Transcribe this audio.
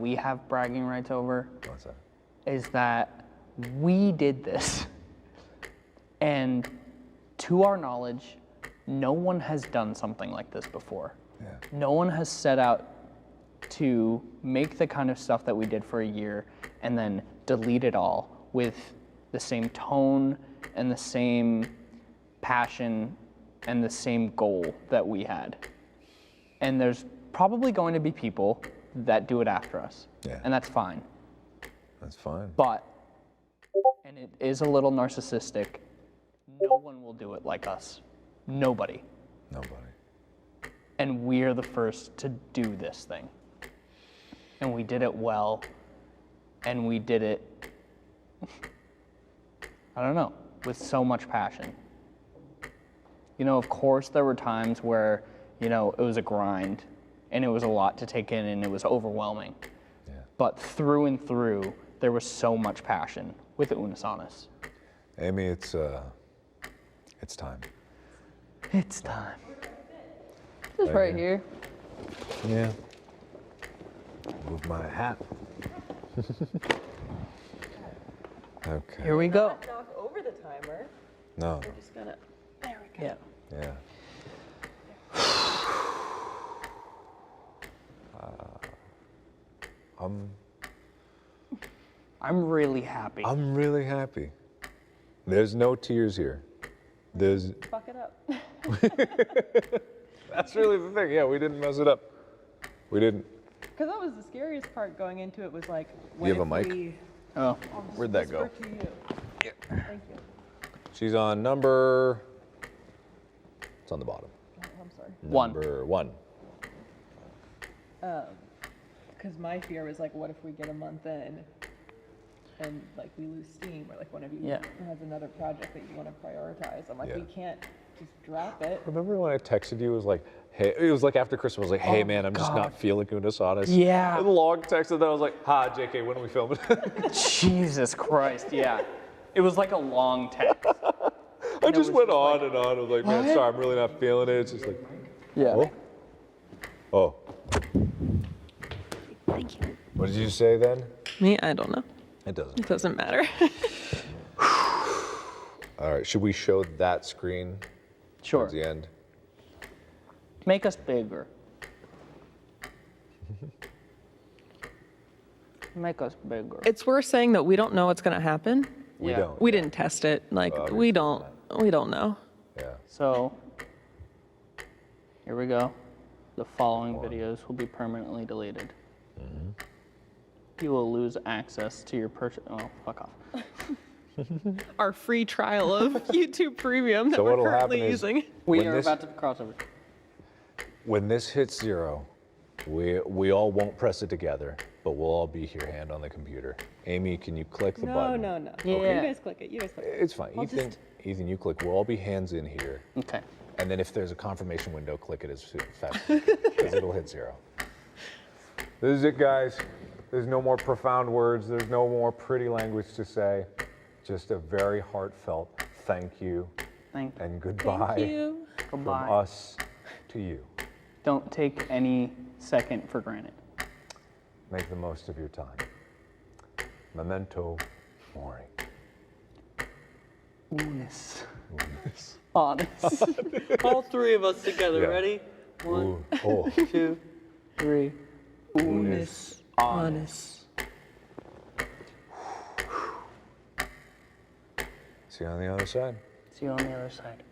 we have bragging rights over What's that? is that we did this. And to our knowledge, no one has done something like this before. Yeah. No one has set out to make the kind of stuff that we did for a year and then delete it all with the same tone and the same passion and the same goal that we had. And there's probably going to be people that do it after us. Yeah. And that's fine. That's fine. But, and it is a little narcissistic, no one will do it like us. Nobody. Nobody. And we're the first to do this thing. And we did it well, and we did it, I don't know, with so much passion. You know, of course there were times where, you know, it was a grind, and it was a lot to take in, and it was overwhelming. Yeah. But through and through, there was so much passion with the Unus Annus. Amy, it's time. It's time. Just right here. Yeah. Move my hat. Okay. Here we go. Knock over the timer. No. We're just gonna. There we go. Yeah. Yeah. I'm really happy. I'm really happy. There's no tears here. There's. Fuck it up. That's really the thing. Yeah, we didn't mess it up. We didn't. Because that was the scariest part going into it. Was like. You have a what if mic? we- Oh, I'll just Where'd that go? whisper to you. Thank you. She's on number. It's on the bottom. Oh, I'm sorry. One. Number 1. Because my fear was like, what if we get a month in, and like we lose steam, or like one of you Yeah. has another project that you want to prioritize. I'm like, Yeah. we can't just drop it. Remember when I texted you? It was like, hey, it was like after Christmas. I was like, hey Oh, man, I'm just God. not feeling Unus Annus. Yeah. And the long text, and then I was like, ha, JK, when are we filming? Jesus Christ, yeah. It was like a long text. I just was went just on like, and on. I was like, man, what? sorry, I'm really not feeling it. It's just like, Yeah. oh. Oh. Thank you. What did you say then? Me, I don't know. It doesn't. It doesn't matter. All right, should we show that screen Sure. towards the end? Make us bigger. Make us bigger. It's worth saying that we don't know what's going to happen. We Yeah. don't. We didn't test it. Like Obviously we don't know. Yeah. So, here we go. The following One. videos will be permanently deleted. You will lose access to your purchase. Oh, fuck off. Our free trial of YouTube Premium that So we're what'll currently happen is- using. We When are this- about to cross over. When this hits 0, we all won't press it together, but we'll all be here, hand on the computer. Amy, can you click the button? No. Yeah. You guys click it. You guys click it. It's fine. I'll Ethan, just- Ethan, you click. We'll all be hands in here. Okay. And then if there's a confirmation window, click it as fast because it'll hit 0. This is it, guys. There's no more profound words. There's no more pretty language to say. Just a very heartfelt thank you Thank you. and goodbye Thank you. from Goodbye. us to you. Don't take any second for granted. Make the most of your time. Memento mori. Unus Unus. Annus. All three of us together. Yeah. Ready? One, Ooh, oh. 2, 3. Unus Annus. See you on the other side. See you on the other side.